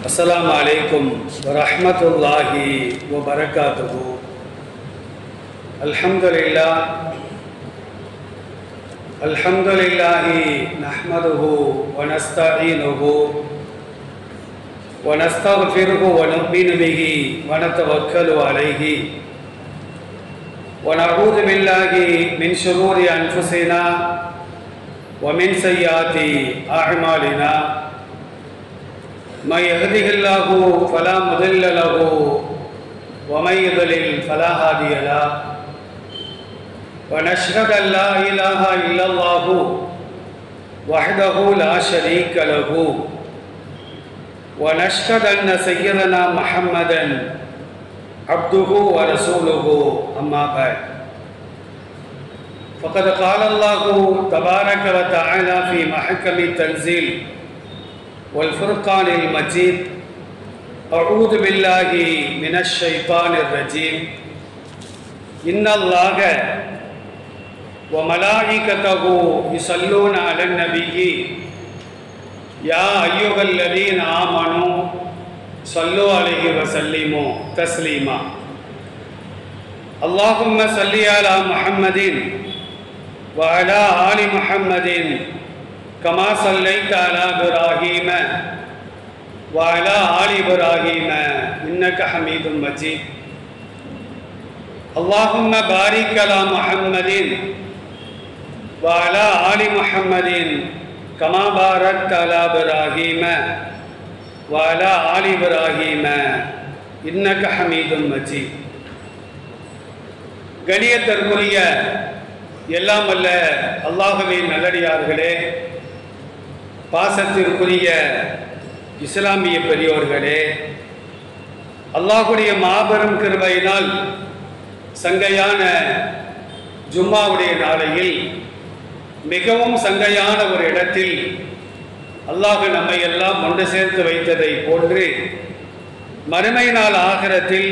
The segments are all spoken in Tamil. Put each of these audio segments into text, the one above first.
अस्सलामु अलैकुम वरहमतुल्लाहि वबरकातुहू। अल्हम्दुलिल्लाहि नहमदुहु व नस्तईनुहु व नस्तगफिरुहु व नु'मिनु बिही व नतवक्कलु अलैहि व नऊज़ु बिल्लाहि मिन शुरूरि अनफुसिना व मिन सय्यिआति अअमालिना। मैं यहदिहिल्लाहु फला मुदिल्ल लहु व मैं युद्लिल फला हादिय लहु व नशहदु अन ला इलाहा इल्लल्लाहु वहदहु ला शरीक लहु व नशहदु अन्न सय्यदना मुहम्मदन अब्दुहु व रसूलुहु अम्मा बाद। फ़क़द क़ाल अल्लाहु तबारक व तआला फ़ी महकमि तंज़ील वल फ़ुरक़ानिल मजीद। अऊज़ु बिल्लाहि मिनश शैतानिर रजीम। इन्नल्लाह व मलाइकतहु युसल्लूना अलन नबिय्यि या अय्युहल्लज़ीना आमनू सल्लु अलैहि व सल्लिमू तस्लीमा। अल्लाहुम्मा सल्लि अला मुहम्मदिन व अला आलि मुहम्मदिन कमा सल्लैता अला इब्राहीम व अला आलि इब्राहीम इन्नका हमीदुम मजीद। अल्लाहुम्मा बारिक अला मुहम्मदिन व अला आलि मुहम्मदिन कमा बारकता अला इब्राहीम व अला आलि इब्राहीम इन्नका हमीदुम मजीद। கணியத்திற்குரிய எல்லாம் வல்ல அல்லாஹ்வின் நல்லடியார்களே, பாசத்திற்குரிய இஸ்லாமிய பெரியோர்களே, அல்லாஹ்வுடைய மாபெரும் கிருபையினால் சங்கையான ஜும்மாவுடைய நாளையில் மிகவும் சங்கையான ஒரு இடத்தில் அல்லாஹ் நம்மை எல்லாம் ஒன்று சேர்த்து வைத்ததை போன்று மறுமை நாள் ஆகிரத்தில்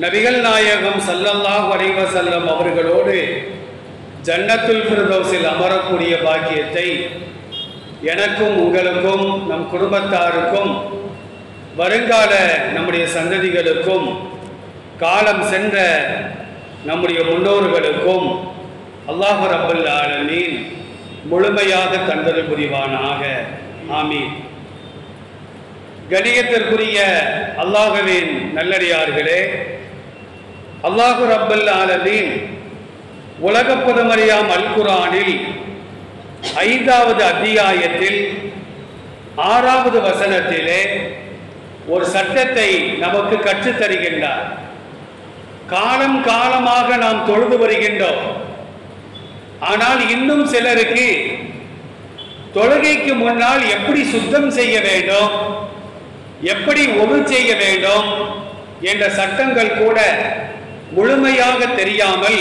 நபிகள் நாயகம் ஸல்லல்லாஹு அலைஹி வஸல்லம் அவர்களோடு ஜன்னத்துல் ஃபிர்தௌஸில் அமரக்கூடிய பாக்கியத்தை எனக்கும் உங்களுக்கும் நம் குடும்பத்தாருக்கும் வருங்கால நம்முடைய சந்ததிகளுக்கும் காலம் சென்ற நம்முடைய முன்னோர்களுக்கும் அல்லாஹ் ரப்பல் ஆலமீன் முழுமையாக தந்தருள் புரிவானாக, ஆமீன். கணியத்திற்குரிய அல்லாஹ்வின் நல்லடியார்களே, அல்லாஹ் ரப்பல் ஆலமீன் உலக பொதுமறையாம் அல் குர்ஆனில் 5வது அத்தியாயத்தில் 6வது வசனத்திலே ஒரு சட்டத்தை நமக்கு கற்றுத் தருகின்றார். காலம் காலமாக நாம் தொழுது வருகின்றோம். ஆனால் இன்னும் சிலருக்கு தொழுகைக்கு முன்னால் எப்படி சுத்தம் செய்ய வேண்டும், எப்படி ஒது செய்ய வேண்டும் என்ற சட்டங்கள் கூட முழுமையாக தெரியாமல்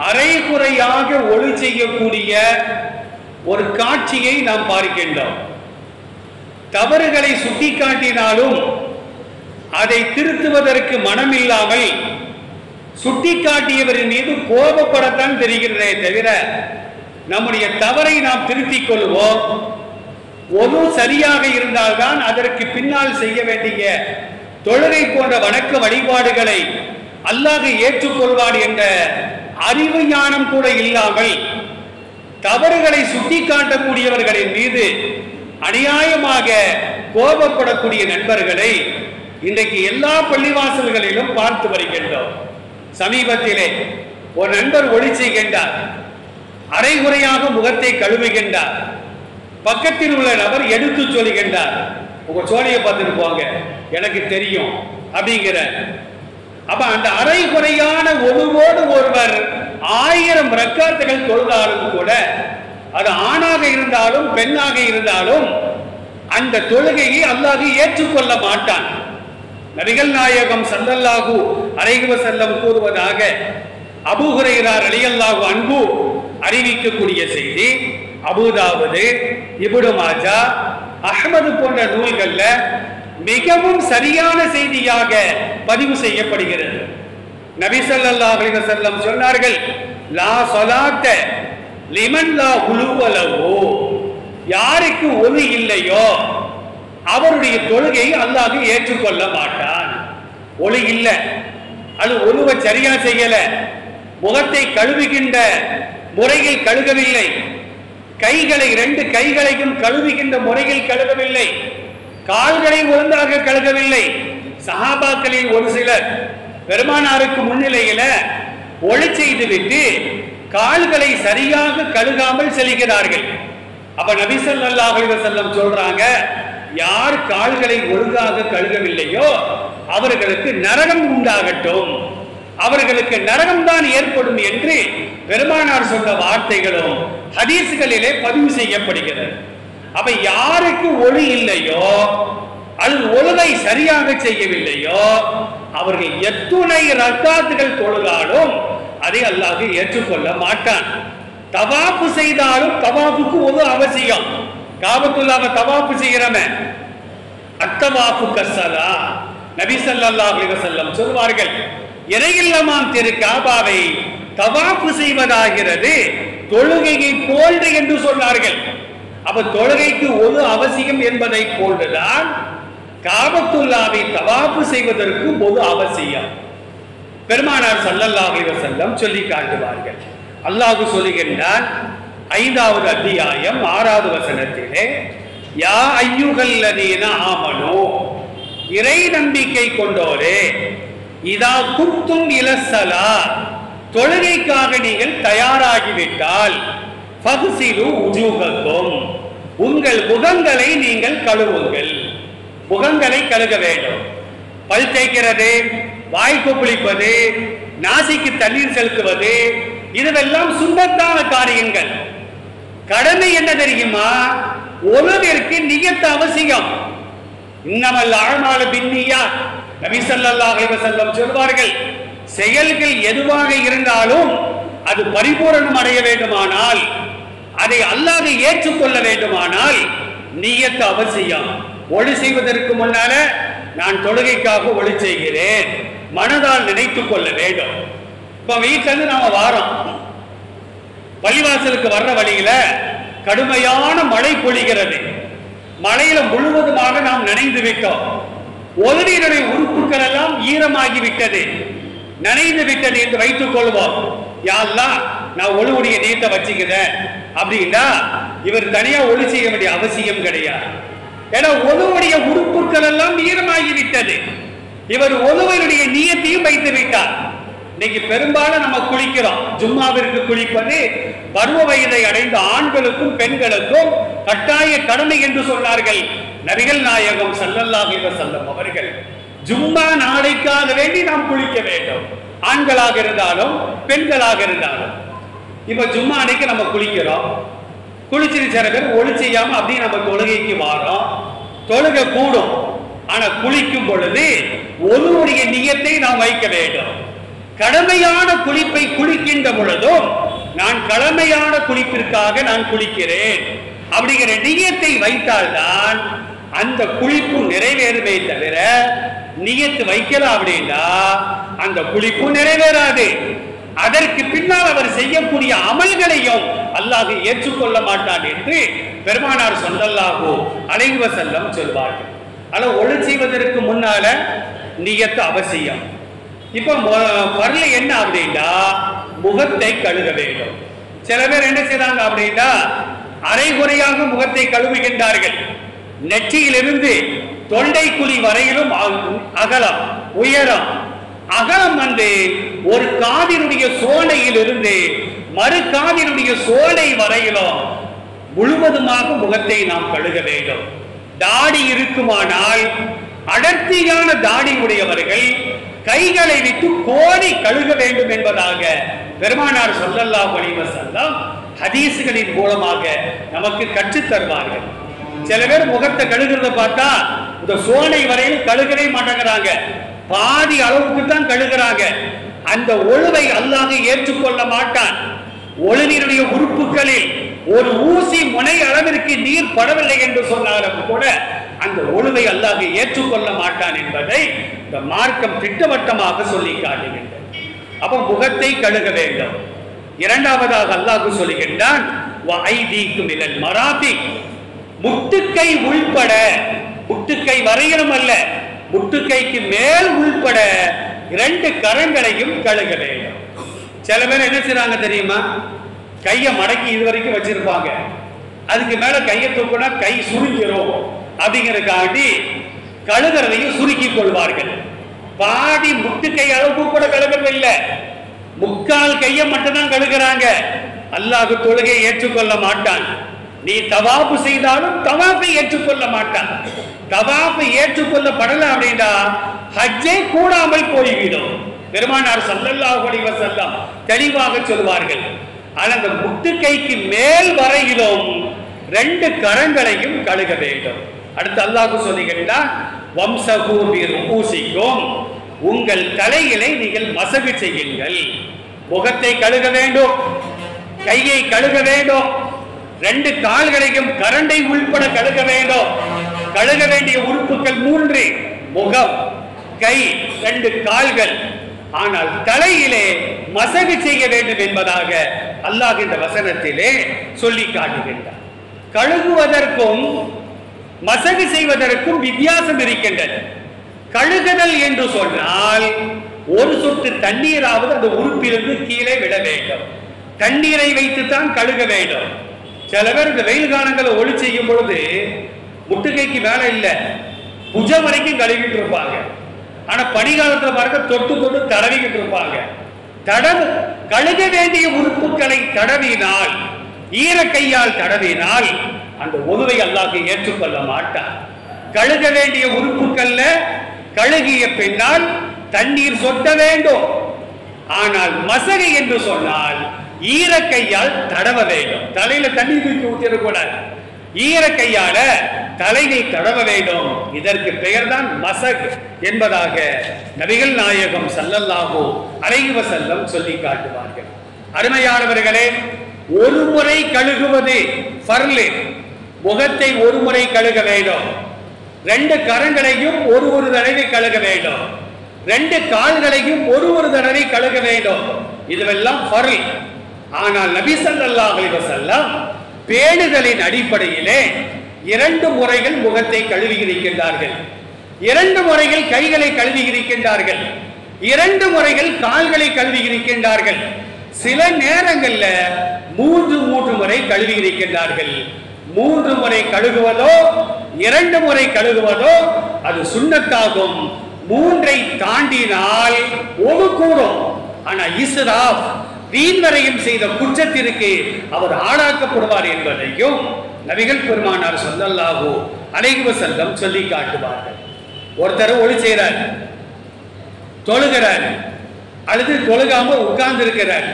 அரைகுறையாக ஒளி செய்யக்கூடிய ஒரு காட்சியை நாம் பார்க்கின்றோம். தவறுகளை சுட்டிக்காட்டினாலும் அதை திருத்துவதற்கு மனமில்லாமல் சுட்டிக்காட்டியவரின் மீது கோபப்படத்தான் தெரிகிறதே தவிர நம்முடைய தவறை நாம் திருத்திக் கொள்வோம். ஒது சரியாக இருந்தால்தான் அதற்கு பின்னால் செய்ய வேண்டிய தொழுகை போன்ற வணக்க வழிபாடுகளை அல்லாஹ் ஏற்றுக்கொள்வார் என்ற அறிவு ஞானம் கூட இல்லாமல் தவறுகளை சுட்டிக்காட்டக்கூடியவர்களின் மீது அநியாயமாக கோபப்படக்கூடிய நண்பர்களை இன்றைக்கு எல்லா பள்ளிவாசல்களிலும் பார்த்து வருகின்றோம். சமீபத்திலே ஒரு நண்பர் ஒளி செய்கின்றார், அரைகுறையாக முகத்தை கழுவுகின்றார். பக்கத்தில் உள்ள நபர் எடுத்து சொல்லுகின்றார், உங்க சோழியை பார்த்துட்டு போங்க, எனக்கு தெரியும் அப்படிங்கிற. அப்ப அந்த அரைகுறையான ஒருவோடு ஒருவர் 1000 ரக்காத்துகள் தொழுதாலும் கூட, அது ஆணாக இருந்தாலும் பெண்ணாக இருந்தாலும் அந்த தொழுகையை அல்லாஹ் ஏற்றுக்கொள்ள மாட்டான். நபிகள் நாயகம் ஸல்லல்லாஹு அலைஹி வஸல்லம் கூறுவதாக அபூ ஹுரைரா ரலியல்லாஹு அன்ஹு அறிவிக்கக்கூடிய செய்தி அபூதாவுது, இப்னு மாஜா, அஹ்மது போன்ற நூல்கள்ல மிகவும் சரியான செய்தியாக பதிவு செய்யப்படுகிறது. நபி ஸல்லல்லாஹு அலைஹி வஸல்லம் சொன்னார்கள், லா ஸலாத்த லிமன் லா உலுவ லஹு, யாருக்கு ஒளி இல்லையோ அவர் அவருடைய தொழுகையை அல்லாஹ் ஏற்றுக்கொள்ள மாட்டான். ஒளி இல்லை, அது ஒழுவ சரியா செய்யல, முகத்தை கழுவுகின்ற முறையில் கழுகவில்லை, கைகளை 2 கைகளையும் கழுவுகின்ற முறையில் கழுகவில்லை, கால்களை ஒழுங்காக கழுகவில்லை. சஹாபாக்களில் ஒரு சிலர் பெருமானாருக்கு முன்னிலையில ஒளி செய்துவிட்டு கால்களை சரியாக கழுகாமல் செல்கிறார்கள். அப்ப நபி ஸல்லல்லாஹு அலைஹி வஸல்லம் சொல்றாங்க, யார் கால்களை ஒழுங்காக கழுகவில்லையோ அவர்களுக்கு நரகம் உண்டாகட்டும், அவர்களுக்கு நரகம் தான் ஏற்படும் என்று பெருமானார் சொன்ன வார்த்தைகளும் ஹதீஸ்களிலே பதிவு செய்யப்படுகிறது. அப்ப யாருக்கு ஒளி இல்லையோ, அது ஒழுங்கை சரியாக செய்யவில்லையோ, அவர்கள் எத்துணை ரக்காத்துகள் தொழுதாலும் அதை அல்லாஹ் ஏற்றுக்கொள்ள மாட்டான். தவாப்பு செய்தாலும் தவாப்புக்கு ஒரு அவசியம். காபத்துல்லாஹ் தவாப்பு செய்கிறவன் அத்தவாப்பு கஸ்ஸலா, நபி ஸல்லல்லாஹு அலைஹி வஸல்லம் சொல்வார்கள், இறையில்லமாம் திரு காபாவை தவாப்பு செய்வதாகிறது தொழுகையை போன்று என்று சொன்னார்கள். அப்ப தொழுகைக்கு ஒரு அவசியம் என்பதை போன்றுதான் காபத்துல்லாவை தவாப்பு செய்வதற்கு ஒரு அவசியம். பெருமானார் ஸல்லல்லாஹு அலைஹி வஸல்லம் சொல்லி காட்டுவார்கள். அல்லாஹ் சொல்லுகின்றான் 5வது அத்தியாயம் 6வது வசனத்திலே, யா அய்யுஹல்லதீன ஆமனூ, இறை நம்பிக்கை கொண்டோரே, இதா குத்தும் இலஸ்ஸலா, தொழுகைக்காக நீங்கள் தயாராகிவிட்டால், ஃபக்ஸிலு உஜூஹக்கும், உங்கள் முகங்களை நீங்கள் கழுவுங்கள். முகங்களை கழுக வேண்டும். பல் தேய்க்கிறது, வாய் கொப்பளிப்பது, நாசிக்கு தண்ணீர் செலுத்துவது, இதுவெல்லாம் சுன்னத்தான காரியங்கள். கடமை என்ன தெரியுமா? ஒருவருக்கு நியத்து அவசியம். இன்னமல் அஅமாலு பின்னிய்யாத், நபி ஸல்லல்லாஹு அலைஹி வஸல்லம் சொல்வார்கள், செயல்கள் எதுவாக இருந்தாலும் அது பரிபூரணம் அடைய வேண்டுமானால், அதை அல்லாஹ் ஏற்றுக்கொள்ள வேண்டுமானால் நியத்து அவசியம். ஒளி செய்வதற்கு முன்னால நான் தொழுகைக்காக ஒளி செய்கிறேன், மனதால் நினைத்துக் கொள்ள வேண்டும். இப்ப வீட்டுல இருந்து நாம வாரோம், பள்ளிவாசலுக்கு வர்ற வழியில கடுமையான மழை பொழிகிறது. மழையில முழுவதுமாக நாம் நனைந்து விட்டோம். ஒளியினுடைய உறுப்புகள் எல்லாம் ஈரமாகி விட்டது, நனைந்து விட்டது என்று வைத்துக் கொள்வோம். யா அல்லாஹ், நான் ஒளிவுடைய நீயத்தை வச்சுக்கிறேன் அப்படின்னா இவர் தனியா ஒளி செய்ய வேண்டிய அவசியம் கிடையாது. ஏன்னா ஒளிவுடைய உறுப்புகள் எல்லாம் ஈரமாகி விட்டது, இவர் ஒளிவனுடைய நீயத்தையும் வைத்து விட்டார். இன்னைக்கு பெரும்பாலும் நம்ம குளிக்கிறோம். ஜும்மாவிற்கு குளிப்பது பருவ வயதை அடைந்த ஆண்களுக்கும் பெண்களுக்கும் கட்டாய கடமை என்று சொன்னார்கள் நபிகள் நாயகம் ஸல்லல்லாஹு அலைஹி வஸல்லம் அவர்கள். ஜும்மா நாளைக்காக வேண்டி நாம் குளிக்க வேண்டும், ஆண்களாக இருந்தாலும் பெண்களாக இருந்தாலும். இப்ப ஜும்மா அன்னைக்கு நம்ம குளிக்கிறோம், குளிச்சிட்டு சில பேர் ஒளி செய்யாம அப்படியே நம்ம தொழுகைக்கு வாரோம். தொழுகை கூடும், ஆனா குளிக்கும் பொழுது ஒருவருடைய நியத்தை நாம் வைக்க வேண்டும். கடமையான குளிப்பை குளிக்கின்ற பொழுதும் நான் கடமையான குளிப்பிற்காக நான் குளிக்கிறேன் அப்படிங்கிற நியத்தை வைத்தால்தான் அந்த குளிப்பு நிறைவேறுமே தவிர, நியத்து வைக்கலாம் அப்படின்னா அந்த குளிப்பு நிறைவேறாது. அதற்கு பின்னால் அவர் செய்யக்கூடிய அமல்களையும் அல்லாஹ் ஏற்றுக்கொள்ள மாட்டான் என்று பெருமானார் ஸல்லல்லாஹு அலைஹி வஸல்லம் சொல்வார்கள். ஆனா ஒளி செய்வதற்கு முன்னால நியத்து அவசியம். இப்ப பரல என்ன அப்படின்னா முகத்தை கழுக வேண்டும். சில பேர் என்ன செய்றாங்க அப்படின்னா அரைகுறையாக முகத்தை கழுவுகின்றார்கள். நெற்றியிலிருந்து தொண்டை குழி வரையிலும் அகலம், உயரம். அகலம் வந்து ஒரு காதினுடைய சோலையில் இருந்து மறு காதினுடைய சோலை வரையிலும் முழுவதுமாக முகத்தை நாம் கழுக வேண்டும். தாடி இருக்குமானால் அடர்த்தியான தாடி உடையவர்கள் கைகளை விட்டு கோடி கழுக வேண்டும் என்பதாக பெருமானார் ஸல்லல்லாஹு அலைஹி வஸல்லம் ஹதீஸ்களின் மூலமாக நமக்கு கற்றுத் தருவார்கள். சில பேர் முகத்தை கழுகுறத பார்த்தா இந்த சோலை வரையில் கழுகவே மாட்டேங்கிறாங்க, பாதி அளவுக்கு தான் கழுகுறாங்க. அந்த ஒழுவை அல்லாஹ் ஏற்றுக்கொள்ள மாட்டான். ஒழுவினுடைய உறுப்புகளில் ஒரு ஊசி முனை அளவிற்கு நீர் படவில்லை என்று சொன்னாலும் கூட அந்த ஒழுவை அல்லாஹ் ஏற்றுக்கொள்ள மாட்டான் என்பதை இந்த மார்க்கம் திட்டவட்டமாக சொல்லி காட்டுகின்றது. அப்ப முகத்தை கழுக வேண்டும். இரண்டாவதாக அல்லாஹ் சொல்லுகின்றான், முட்டுக்கை உள்பட, முட்டுக்கை வரையிலும் அல்ல, முட்டுக்கைக்கு மேல் உள்பட 2 கரங்களையும் கழுக வேண்டும். சில பேர் என்ன செய்றாங்க தெரியுமா? கையை மடக்கி இது வரைக்கும் வச்சிருப்பாங்க, அதுக்கு மேல கையை தூக்குனா கை சுருங்கிரும் அப்படிங்கிறதுக்காண்டி கழுகிறதையும் சுருக்கி கொள்வார்கள். பாதி முட்டுக்கை அளவுக்கு கூட கழுகவில்லை, முக்கால் கையை மட்டும்தான் கழுகிறாங்க. அல்லாஹ் தொழுகையை ஏற்றுக்கொள்ள மாட்டான். நீ தவாப்பு செய்தாலும் தவாப்பை ஏற்றுக்கொள்ள மாட்டான். தவாப்பை ஏற்றுக்கொள்ளப்படல அப்படின்னா ஹஜ்ஜே கூடாமல் போய்விடும். பெருமானார் ஸல்லல்லாஹு அலைஹி வஸல்லம் தெளிவாக சொல்வார்கள். ஆனால் அந்த முட்டுக்கைக்கு மேல் வரையிலும் 2 கரங்களையும் கழுக வேண்டும். அடுத்து அல்லாஹ் சொல்லுகிறான், வம்சஹு பிருஊசிக்கும், உங்கள் தலையிலே நீங்கள் மசகு செய்யுங்கள். முகத்தை கழுக வேண்டும், கையை கழுக வேண்டும், 2 கால்களையும் கரண்டை உள்பட கழுக வேண்டும். கழுக வேண்டிய உறுப்புகள் 3: முகம், கை, 2 கால்கள். ஆனால் தலையிலே மசகு செய்ய வேண்டும் என்பதாக அல்லாஹ் இந்த வசனத்திலே சொல்லி காட்டுகின்றார். கழுகுவதற்கும் மசகு செய்வதற்கும் வித்தியாசம் இருக்கின்றது. கழுகுதல் என்று சொன்னால் ஒரு சொட்டு தண்ணீராவது அந்த உறுப்பிலிருந்து கீழே விட வேண்டும். தண்ணீரை வைத்துத்தான் கழுக வேண்டும். சில பேர் இந்த வெயில் காலங்களில் ஒளி செய்யும் பொழுது முட்டுக்கைக்கு மேல இல்ல, புஜம் வரைக்கும் கழுவிட்டு இருப்பாங்க. ஆனா பனிகாலத்துல பாருங்க தொட்டு தொட்டு தடவிக்கிட்டு இருப்பாங்க. கழுக வேண்டிய உறுப்புகளை தடவினால், ஈர கையால் தடவினால் அந்த உதவை அல்லாஹ் ஏற்றுக்கொள்ள மாட்டான். கழுக வேண்டிய உறுப்புகள்ல கழுகிய பின்னால் தண்ணீர் சொட்ட வேண்டும். ஆனால் மசகை என்று சொன்னால் ஈர கையால் தடவ வேண்டும். தலையில தண்ணீர் தூக்கி ஊற்றிடக்கூடாது, ஈர கையால தலையை தடவ வேண்டும். இதற்கு பெயர் தான் மசக் என்பதாக நபிகள் நாயகம் ஸல்லல்லாஹு அலைஹி வஸல்லம் சொல்லி காட்டுவார்கள். அருமையானவர்களே, ஒரு முறை கழுகுவது ஃபர்லு. முகத்தை ஒரு முறை கழுக வேண்டும், 2 கரங்களையும் ஒரு தடவை கழுக வேண்டும், 2 கால்களையும் ஒரு தடவை கழுக வேண்டும். இதுவெல்லாம் ஃபர்ல். ஆனால் நபி ஸல்லல்லாஹு அலைஹி வஸல்லம் பேணுதலின் அடிப்படையிலே 2 முறைகள் முகத்தை கழுவி இருக்கின்றார்கள், 2 முறைகள் கைகளை கழுவி இருக்கின்றார்கள், 2 முறைகள் கால்களை கழுவி இருக்கின்றார்கள். சில நேரங்கள்ல 3 முறை கழுவி இருக்கின்றார்கள். 3 முறை கழுகுவதோ 2 முறை கழுகுவதோ அது சுன்னத்தாகும். 3ஐ தாண்டினால் ஒரு கூடும். ஆனா இஸ்ராஃப், வீண்வரையும் செய்த குற்றத்திற்கு அவர் ஆளாக்கப்படுவார் என்பதையும் நபிகள் பெருமானார் ஸல்லல்லாஹு அலைஹி வஸல்லம் சொல்லி காட்டுவார்கள். ஒருத்தர் ஒளி செய்கிறார், தொழுகிறார், அல்லது தொழுகாம உட்கார்ந்து இருக்கிறார்,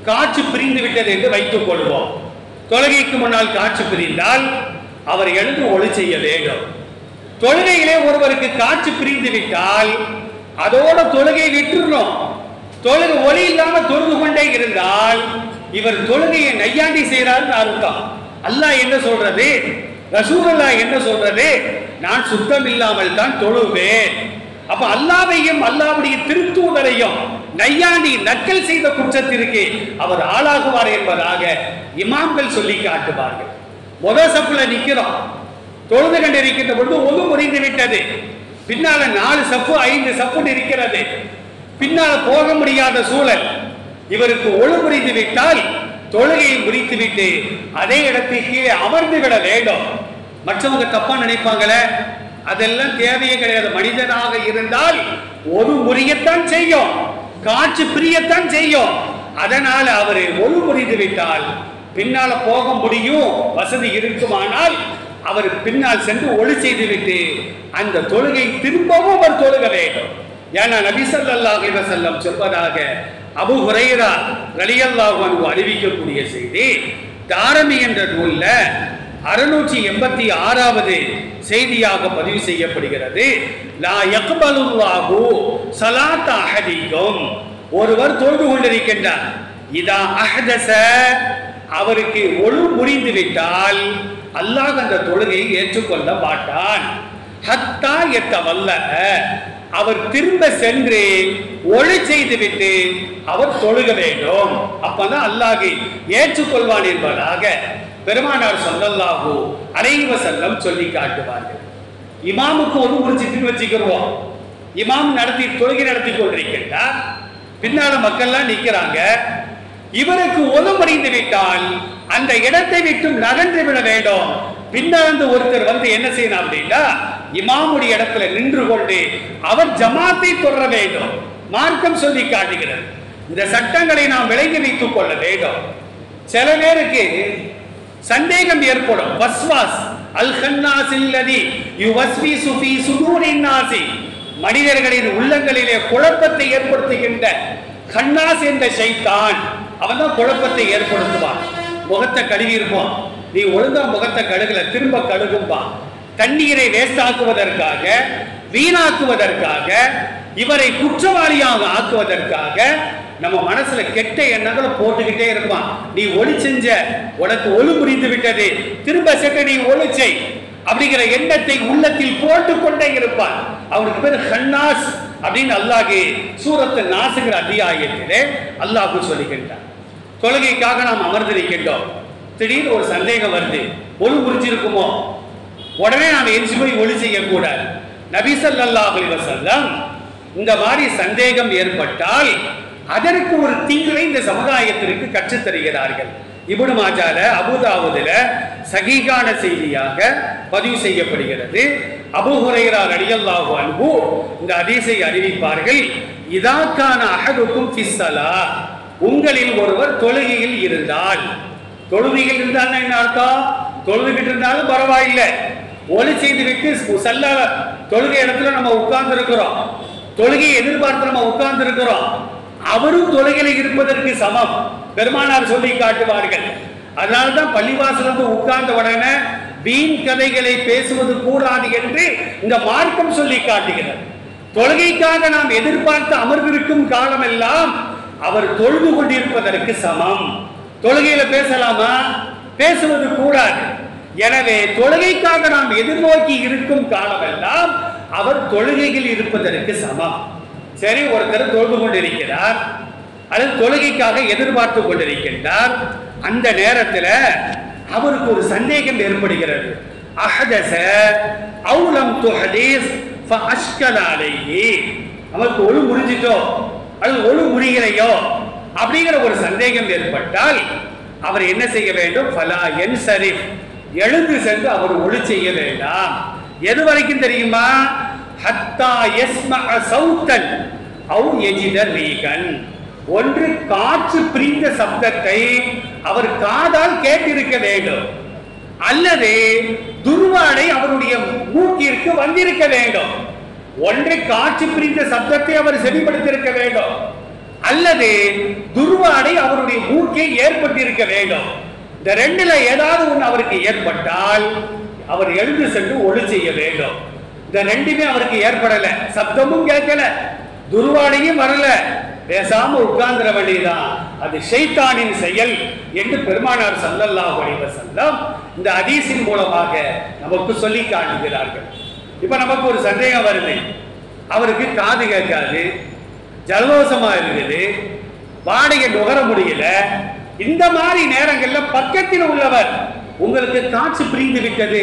காற்று பிரிந்து விட்டது என்று வைத்துக் கொள்வோம். தொழுகைக்கு முன்னால் காற்று பிரிந்தால் அவர் எழுந்து ஒளி செய்ய வேண்டும். தொழுகையிலே ஒருவருக்கு காற்று பிரிந்து விட்டால் அதோட தொழுகை விட்டுறோம். தொழுகை ஒளி இல்லாம தொழுது கொண்டே இருந்தால் இவர் தொழுகையை நையாண்டி செய்யறாருன்னு அர்த்தம். அல்லாஹ் என்ன சொல்றது, ரசூலுல்லாஹ் என்ன சொல்றது, நான் சுத்தம் இல்லாமல் தான் தொழுவேன். அப்ப அல்லாஹ்வையும் அல்லாஹ்வுடைய திருத்தூதரையும் நையாண்டி நக்கல் செய்த குற்றத்திற்கு அவர் ஆளாகுவார் என்பதாக இமாம்கள் சொல்லி காட்டுவார்கள். முதல் சப்புல நிக்கிறோம், தொழுது கண்டிருக்கின்ற பொழுது ஒது முறிந்து விட்டது, பின்னால 4 சப்பு 5 சப்பு இருக்கிறது, பின்னால போக முடியாத சூழல். இவருக்கு ஒழு முறிந்து விட்டால் தொழுகையை முறித்து விட்டு அதே இடத்தில் கீழே அமர்ந்து விட வேண்டும். மற்றவங்க தப்பா நினைப்பாங்களே, அதெல்லாம் தேவையே கிடையாது. மனிதனாக இருந்தால் ஒரு முறியத்தான் செய்யும், காற்று பிரியத்தான் செய்யும். அதனால அவரை ஒழு முறிந்து விட்டால் பின்னால போக முடியும், வசதி இருக்குமானால் அவர் பின்னால் சென்று ஒளி செய்து விட்டு அந்த தொழுகை திரும்பவும் அவர் தொழுக வேண்டும். ஏன்னா நபி ஸல்லல்லாஹு அலைஹி வஸல்லம் சொல்வதாக அபூ ஹுரைரா ரலியல்லாஹு அன்ஹு அறிவிக்கக்கூடிய செய்தி தாரமி என்ற நூல்ல 686வது செய்தியாக பதிவு செய்யப்படுகிறது. லா யக்பலுல்லாஹு ஸலாத்த அஹதிக்கும், ஒருவர் தொழுது கொண்டிருக்கின்றார், இதா அஹ்தஸ, அவருக்கு ஒழு முறிந்து விட்டால் அல்லாஹ் அந்த தொழுகையை ஏற்றுக்கொள்ள மாட்டான். ஹத்தா யத்தவல்ல, அவர் திரும்ப சென்று ஒளி செய்து விட்டு அவர் தொழுக வேண்டும், அப்பதான் அல்லாஹ் ஏற்றுக்கொள்வான் என்பதாக பெருமானார் ஸல்லல்லாஹு அலைஹி வஸல்லம் சொல்லி காட்டுவார்கள். இமாமுக்கு ஒன்று முடிச்சுட்டு வச்சுக்கிறோம். இமாம் தொழுகை நடத்தி கொண்டிருக்கின்றார். பின்னால மக்கள்லாம் நிற்கிறாங்க. இவருக்கு ஒதுமறிந்து விட்டால் அந்த இடத்தை விட்டு நகன்று விட வேண்டும். பின்னாந்து ஒருத்தர் வந்து என்ன செய்யணும் அப்படின்னா, இமாமுடைய இடத்துல நின்று கொண்டு அவர் ஜமாத்தை தொடர வேண்டும். மார்க்கம் சொல்லி காட்டுகிறது. இந்த சட்டங்களை நாம் விளங்கி வைத்துக் கொள்ள வேண்டும். சில பேருக்கு சந்தேகம் ஏற்படும். வஸ்வாஸ் அல் கன்னாஸ் இல்லதி யுவஸ்விசு ஃபீ சுதூரின் நாசி, மனிதர்களின் உள்ளங்களிலே குழப்பத்தை ஏற்படுத்துகின்ற கன்னாஸ் என்ற ஷைத்தான், அவன் தான் குழப்பத்தை ஏற்படுத்துவான். முகத்தை கழுவி இருப்பான், நீ ஒழுங்கா முகத்தை கழுகல, திரும்ப கழுகும்பா. தண்ணீரை வேஸ்டாக்குவதற்காக, வீணாக்குவதற்காக, இவரை குற்றவாளியாக ஆக்குவதற்காக நம்ம மனசுல கெட்ட எண்ணங்களை போட்டுக்கிட்டே இருப்பான். நீ ஒளி செஞ்ச, உனக்கு ஒளி புரிந்து விட்டது, திரும்ப சென்று நீ ஒளி செய் அப்படிங்கிற எண்ணத்தை உள்ளத்தில் போட்டுக்கொண்டே இருப்பான். அவனுக்கு பேர் ஹன்னாஸ் அப்படின்னு அல்லாஹ் சூரத்து நாசுங்கிற அத்தியாயத்திலே அல்லாஹ் சொல்லுகின்றான். தொழுகைக்காக நாம் அமர்ந்திருக்கின்றோம். திடீர்னு ஒரு சந்தேகம் வருது, ஒளி புரிஞ்சிருக்குமோ? உடனே நாம் எரிச்சு போய் ஒளி செய்யக்கூடாது. நபி ஸல்லல்லாஹு அலைஹி வஸல்லம் இந்த மாதிரி சந்தேகம் ஏற்பட்டால் அதற்கு ஒரு தீர்வை இந்த சமுதாயத்திற்கு கற்றுத் தருகிறார்கள். இப்னு மாஜால, அபூதாவுதுல சஹீஹான செய்தியாக பதிவு செய்யப்படுகிறது. அபூ ஹுரைரா ரலியல்லாஹு அன்ஹு இந்த ஹதீஸை அறிவிப்பார்கள். இதா கான அஹதுக்கும் ஃபிஸ்ஸலா, உங்களில் ஒருவர் தொழுகையில் இருந்தால், தொழுகையில் இருந்தால் என்ன அர்த்தம்? தொழுதுகிட்டு இருந்தாலும் பரவாயில்லை, ஒளி செய்து விட்டு முஸல்லா தொழுகை இடத்துல நம்ம உட்கார்ந்து இருக்கிறோம், தொழுகையை எதிர்பார்த்து நம்ம உட்கார்ந்து இருக்கிறோம், அவரும் தொழுகையில் இருப்பதற்கு சமம் பெருமானார் சொல்லி காட்டுவார்கள். அதனால்தான் பள்ளிவாசல் வந்து உட்கார்ந்த உடனே வீண் கதைகளை பேசுவது கூடாது என்று இந்த மார்க்கம் சொல்லி காட்டுகிறது. தொழுகைக்காக நாம் எதிர்பார்த்து அமர்ந்திருக்கும் காலம் எல்லாம் அவர் தொழுது கொண்டிருப்பதற்கு சமம். தொழுகையில பேசலாமா? பேசுவது கூடாது. எனவே தொழுகைக்காக நாம் எதிர்நோக்கி இருக்கும் காலம் எல்லாம் அவர் தொழுகையில் இருப்பதற்கு சமம். சரி, ஒருத்தர் தொழுது கொண்டிருக்கிறார் அல்லது தொழுகைக்காக எதிர்பார்த்து கொண்டிருக்கின்றார். அந்த நேரத்தில் அவருக்கு ஒரு சந்தேகம் ஏற்படுகிறது. அஹதஸ அவ் லம் துஹதீஸ் ஃபஅஷ்கல அலைஹி, அவருக்கு ஒளி முறிஞ்சிட்டோ அல்லது ஒளி முறியலையோ அப்படிங்கிற ஒரு சந்தேகம் ஏற்பட்டால் அவர் என்ன செய்ய வேண்டும்? ஃபலா யன்சரிஃப், எழுந்து சென்று அவர் ஒளி செய்ய வேண்டாம். எது வரைக்கும் தெரியுமா? ஹத்தா யஸ்மஅ சௌத்தன் அவ் யஜித ரீகன், ஒன்று காற்று பிரிந்த சப்தத்தை அவர் காதால் கேட்டிருக்க வேண்டும், அல்லது துர்வாடை அவருடைய மூக்கிற்கு வந்திருக்க வேண்டும். ஒன்று காற்று பிரிந்த சப்தத்தை அவர் செவிப்படுத்தியிருக்க வேண்டும், அல்லது துர்வாடை அவருடைய மூக்கை ஏற்பட்டிருக்க வேண்டும். இந்த ரெண்டுல ஏதாவது ஒன்று அவருக்கு ஏற்பட்டால் அவர் எழுந்து சென்று ஒளி செய்ய வேண்டும். இந்த ரெண்டுமே அவருக்கு ஏற்படல, சப்தமும் கேட்கல, துர்வாடையும் வரல, பேசாம உட்கார்ந்துட வேண்டியதான். அது ஷைத்தானின் செயல் என்று பெருமானார் ஸல்லல்லாஹு அலைஹி வஸல்லம் இந்த ஹதீஸின் மூலமாக நமக்கு சொல்லி காட்டுகிறார்கள். இப்ப நமக்கு ஒரு சந்தேகம் வருது, அவருக்கு காது கேட்காது, ஜலதோஷமா இருக்குது, வாடையை நுகர முடியல. இந்த மாதிரி நேரங்கள்ல பக்கத்தில் உள்ளவர் உங்களுக்கு காற்று பிரிந்து விட்டது,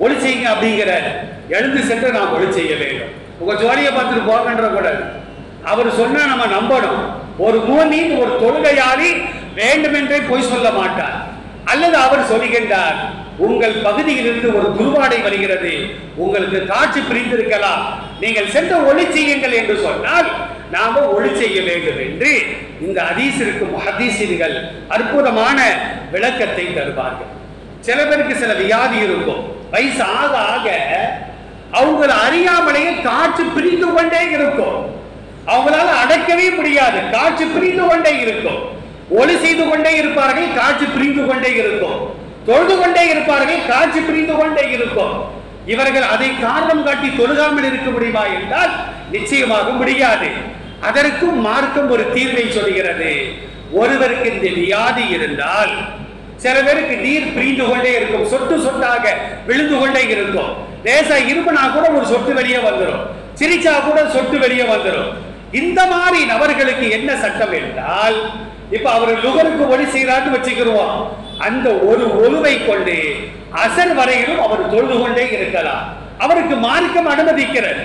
ஒளி செய்யுங்க அப்படிங்கிற, எழுந்து சென்று நாம் ஒளி செய்ய வேண்டும். உங்க ஜோலியை பார்த்துட்டு போகன்ற கூடாது. அவர் சொன்னா நம்ம நம்பணும். ஒரு மூமின், ஒரு தொழுகையாளி வேண்டுமென்றே பொய் சொல்ல மாட்டார். அல்லது அவர் சொல்லுகின்றார், உங்கள் பகுதியிலிருந்து ஒரு துர்வாடை வருகிறது, உங்களுக்கு காற்று பிரிந்திருக்கலாம், நீங்கள் சென்று ஒளி செய்யுங்கள் என்று சொன்னால் நாம ஒளி செய்ய வேண்டும் என்று இந்த ஹதீஸிற்கு முஹத்தீஸீன்கள் அற்புதமான விளக்கத்தை தருவார்கள். சில பேருக்கு சில வியாதி இருக்கும், வயசு ஆக ஆக அவங்களை அறியாமலேயே காற்று பிரிந்து கொண்டே இருக்கும், அவங்களால அடக்கவே முடியாது, காற்று பிரிந்து கொண்டே இருக்கும். ஒளி செய்து கொண்டே இருப்பார்கள், காற்று பிரிந்து கொண்டே இருக்கும், தொழுது கொண்டே இருப்பார்கள், காற்று பிரிந்து கொண்டே இருக்கும். இவர்கள் அதை காரணம் காட்டி தொழுகாமல் இருக்க முடியுமா என்றால் நிச்சயமாக முடியாது. அதற்கும் மார்க்கம் ஒரு தீர்வை சொல்கிறது. ஒருவருக்கு இந்த வியாதி இருந்தால், சில பேருக்கு நீர் பிரிந்து கொண்டே இருக்கும், சொட்டு சொட்டாக விழுந்து கொண்டே இருக்கும். லேசா இருமுனா கூட ஒரு சொட்டு வெளியே வந்துடும், சிரிச்சா கூட சொட்டு வெளியே வந்துடும். இந்த மாதிரி நபர்களுக்கு என்ன சட்டம் என்றால், இப்ப அவர் லுகருக்கு ஒளி செய்யறான்னு வச்சுக்கிறோம், அந்த ஒரு ஒழுவை கொண்டு அசர் வரையிலும் அவர் தொழுது கொண்டே இருக்கலாம். அவருக்கு மார்க்கம் அனுமதிக்கிறது.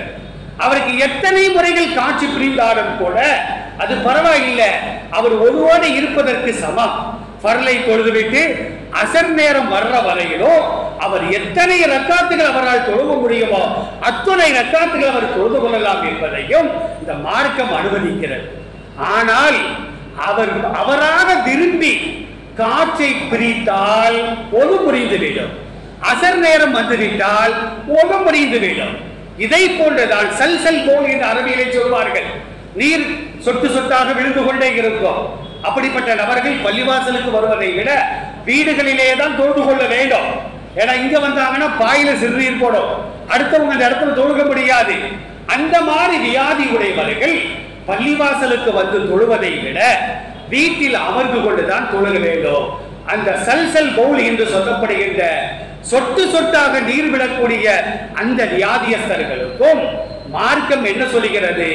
அவருக்கு எத்தனை முறைகள் காட்சி புரிந்தாலும் கூட அது பரவாயில்லை, அவர் ஒருவோடு இருப்பதற்கு சமம். பர்லை தொழுதுவிட்டு அசர் நேரம் வர்ற வரையிலோ அவர் எத்தனை ரக்காத்துகள் அவரால் தொழுக முடியுமோ அத்தனை ரக்காத்துகள் அவர் தொழுது கொள்ளலாம் என்பதையும் இந்த மார்க்கம் அனுமதிக்கிறது. ஆனால் அவராக விரும்பி காட்சை பிரித்தால் ஒது புரிந்துவிடும், அசர் நேரம் வந்துவிட்டால் ஒது புரிந்துவிடும். இதை போன்றுதான் சல்சல் போல் என்று அரபியிலே சொல்வார்கள். நீர் சொட்டு சொட்டாக விழுந்து கொண்டே இருக்கும். அப்படிப்பட்ட நபர்கள் பள்ளிவாசலுக்கு வருவதை விட வீடுகளிலே தான் தொழுது கொள்ள வேண்டும். ஏன்னா இங்க வந்தாங்கன்னா பாயில சிறுநீர் போடும், அடுத்தவங்க அந்த இடத்துல தொழுக முடியாது. அந்த மாதிரி வியாதி உடையவர்கள் பள்ளிவாசலுக்கு வந்து தொழுவதை விட வீட்டில் அமர்ந்து கொண்டுதான் தொழுக வேண்டும். அந்த சல்சல் பவுல் என்று சொல்லப்படுகின்ற சொட்டு சொட்டாக நீர் விடக்கூடிய அந்த வியாதியஸ்தர்களுக்கும் மார்க்கம் என்ன சொல்லுகிறது?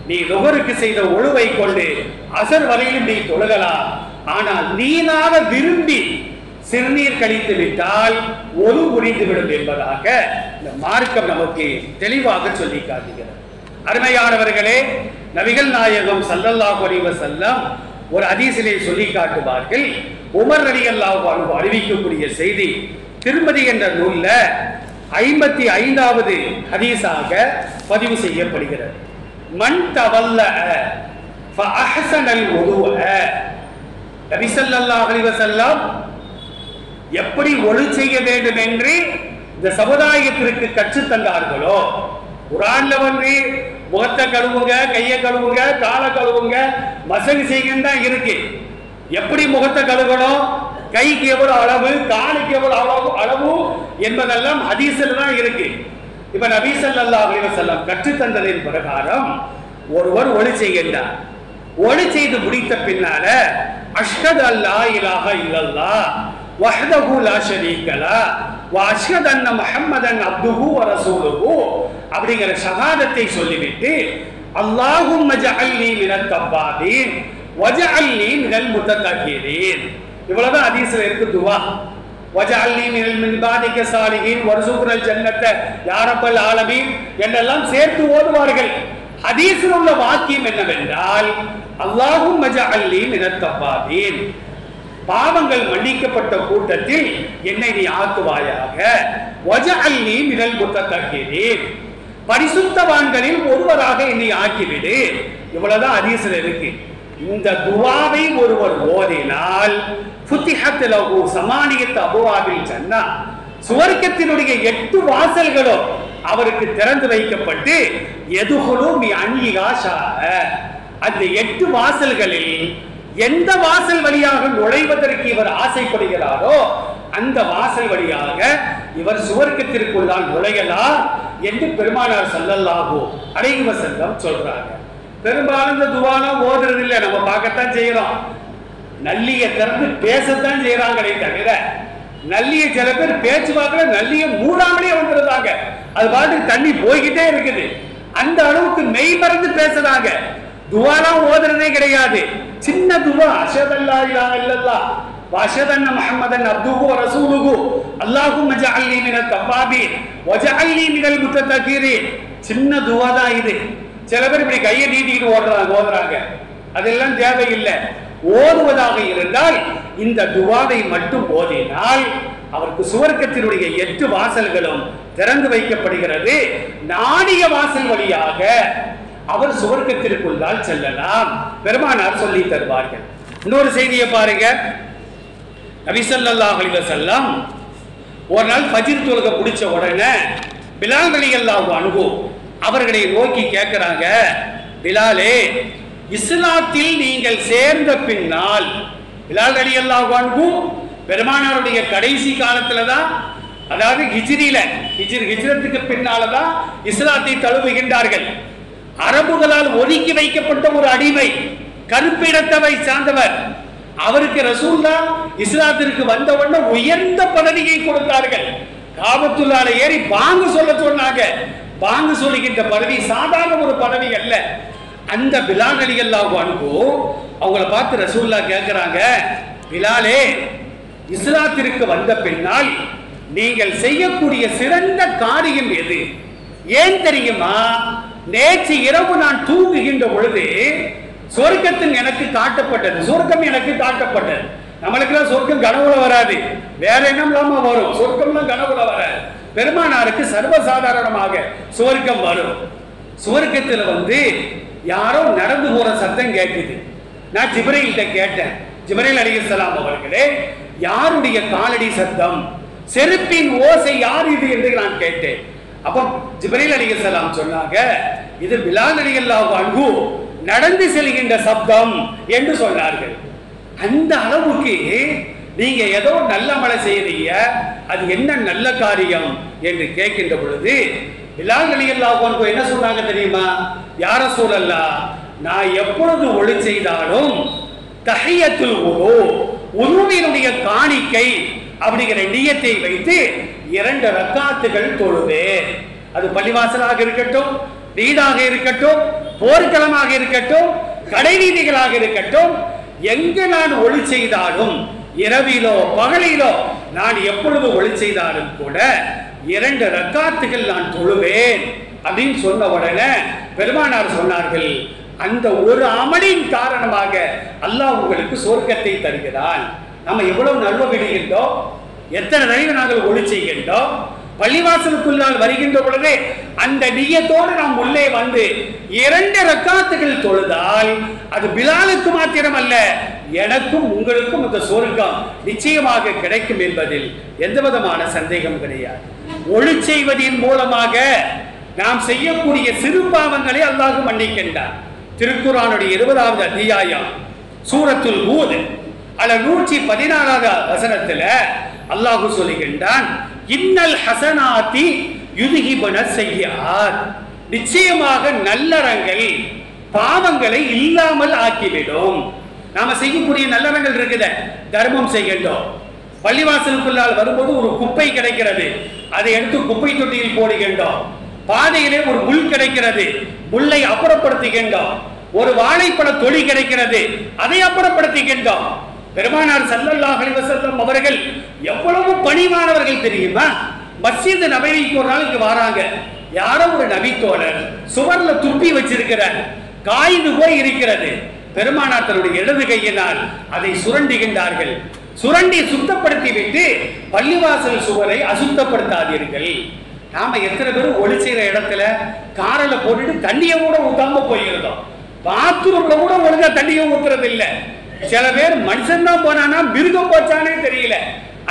நீ லுகருக்கு செய்த ஒழுவை கொண்டு அசர் வரையிலும் நீ தொழுகலாம். ஆனால் நீனாக விரும்பி சிறுநீர் கழித்து விட்டால் ஒழு புரிந்துவிடும் என்பதாக இந்த மார்க்கம் நமக்கு தெளிவாக சொல்லி காட்டுகிறது. அருமையானவர்களே, நபிகள் நாயகம் ஸல்லல்லாஹு அலைஹி வஸல்லம் ஒரு ஹதீஸிலே சொல்லி காட்டுவார்கள். உமர் ரலியல்லாஹு அன்ஹு அறிவிக்கக்கூடிய செய்தி திருமதி என்ற நூல்ல 55வது ஹதீஸாக பதிவு செய்யப்படுகிறது. மன் தவல்ல ஃபஅஹ்ஸனல் வுதுஅ, நபி ஸல்லல்லாஹு அலைஹி வஸல்லம் எப்படி ஒழு செய்ய வேண்டும் என்று இந்த சமுதாயத்திற்கு கற்றுத் தந்தார்களோ, குர்ஆன்ல வந்து முகத்தை கழுவுங்க, கையை கழுவுங்க, காலை கழுவுங்க, மசகு செய்யுங்க தான் இருக்கு. எப்படி முகத்தை கழுவணும், கைக்கு எவ்வளவு அளவு, காலுக்கு எவ்வளவு அளவு என்பதெல்லாம் ஹதீஸில் தான் இருக்கு. இப்ப நபி ஸல்லல்லாஹு அலைஹி வஸல்லம் கற்றுத் தந்ததின் பிரகாரம் ஒருவர் ஒளி செய்கின்றார். ஒளி செய்து முடித்த பின்னால அஷ்ஹது அல்லா இலாஹ இல்லல்லாஹ் வஹ்தஹு லா ஷரீக லஹ் வ அஷ்ஹது அன்ன முஹம்மதன் அப்துஹு வ ரசூலுஹு அப்படிங்கிற ஷஹாதத்தை சொல்லிவிட்டு அல்லாஹும்ம ஜஅல்னி மினத் தவ்வாபீன் வஜஅல்னி மினல் முத்ததஹிரீன், இவ்வளவுதான் ஹதீஸ்ல இருக்கு துவா. வஜஅல்னி மின் இபாதிக ஸாலிஹீன் வர்ஸுக்னல் ஜன்னத யா ரப்பல் ஆலமீன் என்றெல்லாம் சேர்த்து ஓதுவார்கள். ஹதீஸில் உள்ள வாக்கியம் என்னவென்றால் அல்லாஹும்ம ஜஅல்னி மினத் தவ்வாபீன், பாவங்கள் மன்னிக்கப்பட்ட கூட்டத்தில் என்னை நீ ஆக்குவாயாக. வஜஅல்னி மினல் முத்ததஹிரீன், பரிசுத்தவான்களில் ஒருவராக என்னை ஆக்கிவிடு. இவ்வளவுதான் ஹதீஸ்ல இருக்கு. இந்த துஆவை ஒருவர் ஓதினால் ஃபுத்திஹத் லஹு ஸமானியத்து அபுவாபில் ஜன்னah, சுவர்க்கத்தினுடைய 8 வாசல்களும் அவருக்கு திறந்து வைக்கப்பட்டு யதுஹுலு மி அன்ஹா ஷாஅ, அந்த 8 வாசல்களில் எந்த வாசல் வழியாக நுழைவதற்கு இவர் ஆசைப்படுகிறாரோ அந்த வாசல் வழியாக இவர் சுவர்க்கத்திற்குள்ளால் நுழையலாம் என்று பெருமானார் ஸல்லல்லாஹு அலைஹி வஸல்லம் சொல்றாங்க. பெரும்பாலும் இந்த துஆலாம் ஓதுறது இல்லை, நம்ம பார்க்கத்தான் செய்யறோம். நல்லியை திறந்து பேசத்தான் செய்யறாங்களே தவிர நல்லியை சில பேர் பேச்சுவாக்குல நல்லியை மூடாமலே வந்துருந்தாங்க. அது பாட்டுக்கு தண்ணி போய்கிட்டே இருக்குது. அந்த அளவுக்கு மெய் மறந்து பேசுறாங்க. துஆலாம் ஓதுறதே கிடையாது. சின்ன துஆ அஷ்ஹது அல்லா இலாஹ இல்லல்லாஹ் வ அஷ்ஹது அன்ன முஹம்மதன் அப்துஹு வ ரசூலுஹு அல்லாஹும்ம ஜஅல்னி மினத் தவ்வாபீன் வஜஅல்னி மினல் முத்ததஹிரீன், சின்ன துஆ தான் இது. சில பேர் இப்படி கையை நீட்டிக்கிட்டு ஓதுறாங்க. அதெல்லாம் தேவையில்லை. ஓதுவதாக இருந்தால் இந்த துஆவை மட்டும் ஓதினால் அவருக்கு சுவர்க்கத்தினுடைய 8 வாசல்களும் திறந்து வைக்கப்படுகிறது. நாடிய வாசல் வழியாக அவர் சுவர்க்கத்திற்குள்ளால் செல்லலாம். பெருமானார் சொல்லி தருவார்கள். இன்னொரு செய்தியை பாருங்க. நபி ஸல்லல்லாஹு அலைஹி வஸல்லம் ஒரு நாள் ஃபஜ்ர் தொழுகை முடிச்ச உடனே பிலால் ரலியல்லாஹு அன்ஹு அவர்களை நோக்கி கேட்கிறாங்க, பிலாலே, இஸ்லாத்தில் நீங்கள் சேர்ந்த பின்னால், பிலால் ரலியல்லாஹு அன்ஹு பெருமானாருடைய கடைசி காலத்துல தான், அதாவது ஹிஜ்ரத்துக்கு பின்னால தான் இஸ்லாத்தை தழுவுகின்றார்கள். அரபுகளால் ஒதுக்கி வைக்கப்பட்ட ஒரு அடிமை, கருப்பிடத்தவை சார்ந்தவர். அவருக்கு ரசூலுல்லாஹ் இஸ்லாத்திற்கு வந்தவுடனே உயர்ந்த பதவியை கொடுத்தார்கள். காபத்துல்லாஹ்ல ஏறி பாங்கு சொல்ல சொன்னாங்க. பாங்கு சொல்லுகின்ற பதவி சாதாரண ஒரு பதவி அல்ல. அந்த பிலால் ரலியல்லாஹு அன்ஹு அவங்கள பார்த்து ரசூலுல்லாஹ் கேட்கிறாங்க, பிலாலே, இஸ்லாத்திற்கு வந்த பின்னால் நீங்கள் செய்யக்கூடிய சிறந்த காரியம் எது? ஏன் தெரியுமா? நேற்று இரவு நான் தூங்குகின்ற பொழுது சொர்க்கத்தில் எனக்கு காட்டப்பட்டது, சொர்க்கம் எனக்கு காட்டப்பட்டது. நம்மளுக்கு சொர்க்கம் கனவுல வராது, வேற என்ன இல்லாம வரும், சொர்க்கம்லாம் கனவுல வராது. பெருமானாருக்கு சர்வசாதாரணமாக சொர்க்கம் வரும். சொர்க்கத்தில் யாரோ நடந்து போற சத்தம் கேட்குது. நான் ஜிப்ரீல்கிட்ட கேட்டேன், ஜிப்ரீல் அலைஹிஸ்ஸலாம் அவர்களே, யாருடைய காலடி சத்தம், செருப்பின் ஓசை யார் இது என்று நான் கேட்டேன். அப்ப ஜிப்ரீல் அலைஹிஸ்ஸலாம் சொன்னாங்க, இது பிலால் ரலியல்லாஹு அன்ஹு நடந்து செல்கின்ற சப்தம் என்று சொன்னார்கள். அந்த அளவுக்கு நீங்க ஏதோ நல்ல அமலை செய்யறீங்க, அது என்ன நல்ல காரியம் என்று கேட்கின்ற பொழுது பிலால் ரலியல்லாஹு அன்ஹு என்ன சொன்னாங்க தெரியுமா? யா ரசூலல்லாஹ், நான் எப்பொழுது ஒளி செய்தாலும் தஹியத்துல் வுது, உதுவினுடைய காணிக்கை அப்படிங்கிற நியத்தை வைத்து 2 ரக்காத்துகள் தொழுவேன். அது பள்ளிவாசலாக இருக்கட்டும், வீடாக இருக்கட்டும், போர்க்களமாக இருக்கட்டும், கடை வீதிகளாக இருக்கட்டும், எங்கு நான் ஒளி செய்தாலும், இரவிலோ பகலிலோ நான் எப்பொழுது ஒளி செய்தாலும் கூட 2 ரக்காத்துகள் நான் தொழுவேன் அப்படின்னு சொன்ன உடனே பெருமானார் சொன்னார்கள், அந்த ஒரு அமலின் காரணமாக அல்லாஹ் உங்களுக்கு சொர்க்கத்தை தருகிறான். நம்ம எவ்வளவு நல்வ விடுகின்றோம், எத்தனை தடவை நாங்கள் ஒளி செய்கின்றோம். பள்ளிவாசலுக்குள்ளால் வருகின்ற பொழுதே அந்த நியத்தோடு நாம் உள்ளே 2 ரக்காத்துகள் தொழுதால் அது பிலாலுக்கு மாத்திரம் அல்ல, எனக்கும் உங்களுக்கும் இந்த சொர்க்கம் நிச்சயமாக கிடைக்கும் என்பதில் எந்த விதமான சந்தேகம் கிடையாது. ஒளி செய்வதின் மூலமாக நாம் செய்யக்கூடிய சிறு பாவங்களை அல்லாஹ் மன்னிக்கின்றார். திருக்குர்ஆனுடைய 20வது அத்தியாயம் சூரத்துல் ஹூத் 114வது வசனத்துல அல்லாஹ் சொல்லுகின்றான், இன்னல் ஹசனாத்தி யுதுஹிபன ஸய்யிஆத், நிச்சயமாக நல்லறங்கள் பாவங்களை இல்லாமல் ஆக்கிவிடும். நாம செய்யக்கூடிய நல்லறங்கள் இருக்குது, தர்மம் செய்கின்றோம், பள்ளிவாசலுக்குள்ளால் வரும்போது ஒரு குப்பை கிடைக்கிறது, அதை எடுத்து குப்பை தொட்டியில் போடுகின்றோம், பாதையிலே ஒரு முள் கிடைக்கிறது, முள்ளை அப்புறப்படுத்துகின்றோம், ஒரு வாழைப்பழ தொழி கிடைக்கிறது, அதை அப்புறப்படுத்துகின்றோம். பெருமானார் ஸல்லல்லாஹு அலைஹி வஸல்லம் அவர்கள் எவ்வளவு பணிவானவர்கள் தெரியுமா? மஸ்ஜித் நபவிக்கு ஒரு நாளைக்கு வராங்க, யாரோ ஒரு நபி தோழர் சுவர்ல துப்பி வச்சிருக்கிறார், காய்ந்து போய் இருக்கிறது. பெருமானார் தன்னுடைய இடது கையினால் அதை சுரண்டுகின்றார்கள். சுரண்டி சுத்தப்படுத்தி விட்டு பள்ளிவாசல் சுவரை அசுத்தப்படுத்தாதீர்கள். நாம எத்தனை பேரும் ஒளி செய்யற இடத்துல காரல போட்டுட்டு தண்ணியை கூட ஊத்தாம போயிருந்தோம், பாத்ரூம்ல கூட ஒழுங்கா தண்ணியை ஊத்துறது இல்லை. சில பேர் மனுஷன் தான் போனானா மிருகம் போச்சானே தெரியல,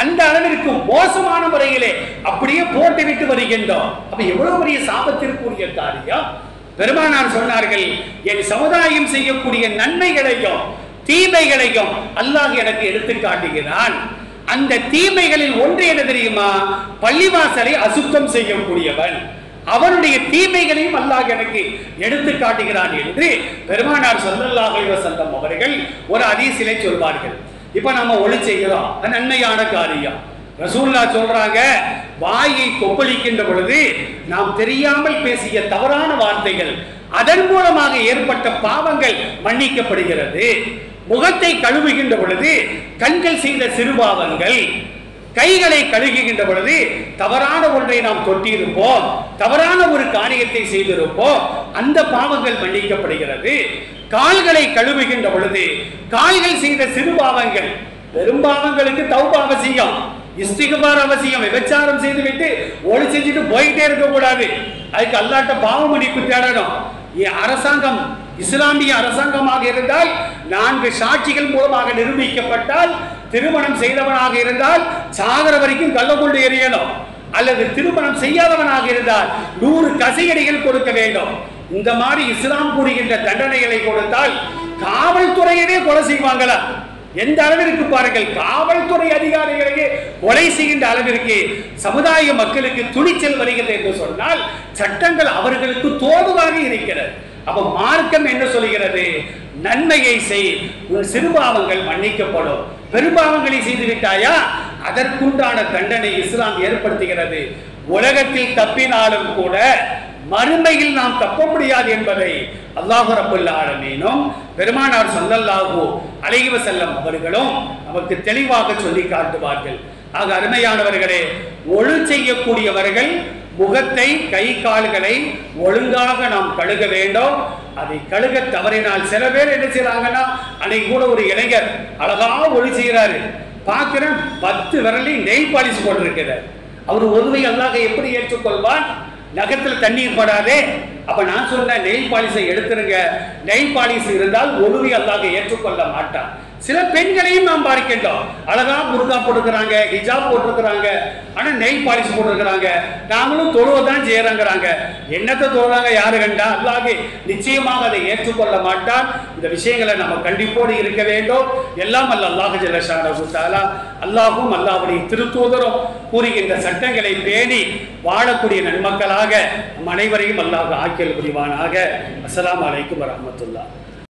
அந்த அளவிற்கு மோசமான முறையிலே அப்படியே போட்டு விட்டு வருகின்றோம். அப்ப எவ்வளவு பெரிய சாபத்திற்குரிய காரியம். பெருமானார் சொன்னார்கள், என் சமுதாயம் செய்யக்கூடிய நன்மைகளையும் தீமைகளையும் அல்லாஹ் எனக்கு எடுத்து காட்டுகிறான். அந்த தீமைகளில் ஒன்று என்ன தெரியுமா? பள்ளிவாசலை அசுத்தம் செய்யக்கூடியவன், அவனுடைய தீமைகளையும் அல்லாஹ் எனக்கு எடுத்து காட்டுகிறான் என்று பெருமானார் ஸல்லல்லாஹு அலைஹி வஸல்லம் அவர்கள் ஒரு ஹதீஸிலே சொல்வார்கள். இப்ப நம்ம ஒளி செய்கிறோம், நன்மையான காரியம். ரசூலுல்லாஹ் சொல்றாங்க, வாயை கொப்பளிக்கின்ற பொழுது நாம் தெரியாமல் பேசிய தவறான வார்த்தைகள், அதன் மூலமாக ஏற்பட்ட பாவங்கள் மன்னிக்கப்படுகிறது. முகத்தை கழுவுகின்ற பொழுது கண்கள் செய்த சிறுபாவங்கள், கைகளை கழுகுகின்ற பொழுது தவறான ஒன்றை நாம் தொட்டியிருப்போம், தவறான ஒரு காரியத்தை செய்திருப்போம், அந்த பாவங்கள் மன்னிக்கப்படுகிறது. கால்களை கழுவுகின்ற பொழுது கால்கள் செய்த சிறுபாவங்கள், பெரும்பாவங்களுக்கு தௌபா அவசியம், இஸ்திக்பார் அவசியம். விபச்சாரம் செய்துவிட்டு ஒளி செஞ்சுட்டு போயிட்டே இருக்க கூடாது, அதுக்கு அல்லாஹ்ட்ட பாவ மன்னிப்பு தேடணும். அரசாங்கம் இஸ்லாமிய அரசாங்கமாக இருந்தால் 4 சாட்சிகள் மூலமாக நிரூபிக்கப்பட்டால், திருமணம் செய்தவனாக இருந்தால் சாகர வரைக்கும் கள்ள கொண்டு எறியணும், அல்லது திருமணம் செய்யாதவனாக இருந்தால் 100 கசையடிகள் கொடுக்க வேண்டும். இந்த மாதிரி இஸ்லாம் கூறுகின்ற தண்டனைகளை கொடுத்தால் காவல்துறையவே கொலை செய்வாங்களா? எந்த அளவிற்கு பாருங்கள், காவல்துறை அதிகாரிகளையே கொலை செய்கின்ற அளவிற்கு சமுதாய மக்களுக்கு துணிச்சல் வருகிறது என்று சொன்னால் சட்டங்கள் அவர்களுக்கு தோதுவாக இருக்கிறது. அப்ப மார்க்கம் என்ன சொல்கிறது? நன்மையை செய், உன் சிறுபாவங்கள் மன்னிக்கப்படும். பெரும்பாவங்களை செய்து விட்டாயா, அதற்குண்டான தண்டனை இஸ்லாம் ஏற்படுத்துகிறது. உலகத்தில் தப்பினாலும் கூட மறுமையில் நாம் தப்ப முடியாது என்பதை அல்லாஹ் ரப்பல் ஆலமீனும் பெருமானார் ஸல்லல்லாஹு அலைஹி வஸல்லம் அவர்களும் நமக்கு தெளிவாக சொல்லி காட்டுவார்கள். ஆக அருமையானவர்களே, ஒழு செய்யக்கூடியவர்கள் முகத்தை கை கால்களை ஒழுங்காக நாம் கழுக வேண்டும். அதை கழுக தவறினால் சில பேர் என்ன செய்யறாங்கன்னா, அன்னைக்கு கூட ஒரு இளைஞர் அழகா ஒழு செய்யறாரு, பார்க்கிறேன் 10 விரலையும் நெயில் பாலிஷ் போட்டிருக்கிறார். அவர் ஒருவை அல்லாஹ் எப்படி ஏற்றுக்கொள்வான்? நகத்தில் தண்ணீர் படாதே. அப்ப நான் சொன்ன நெயில் பாலிஷை எடுத்துருங்க. நெயில் பாலிஷ் இருந்தால் ஒருவை அல்லாஹ் ஏற்றுக்கொள்ள மாட்டான். சில பெண்களையும் நாம் பார்க்கின்றோம், அழகா புர்கா போட்டுக்கிறாங்க, ஹிஜாப் போட்டிருக்கிறாங்க, ஆனா நெயில் பாலிஷ் போட்டிருக்கிறாங்க. நாங்களும் தொழுவதான் செய்யறாங்கிறாங்க. என்னத்தை தொழுறாங்க யாரு கண்டா? அல்லாஹ் நிச்சயமாக அதை ஏற்றுக்கொள்ள மாட்டான். இந்த விஷயங்களை நம்ம கண்டிப்போடு இருக்க வேண்டும். எல்லாம் அல்ல அல்லாஹ் ஜல்ல ஷானஹு தஆலா, அல்லாஹ்வும் அல்லாஹ்வுடைய திருத்தூதரும் கூறுகின்ற சட்டங்களை பேணி வாழக்கூடிய நன்மக்களாக நம் அனைவரையும் அல்லாஹ் ஆக்கியல் புரிவானாக. அஸ்ஸலாமு அலைக்கும் வரஹ்மத்துல்லாஹ்.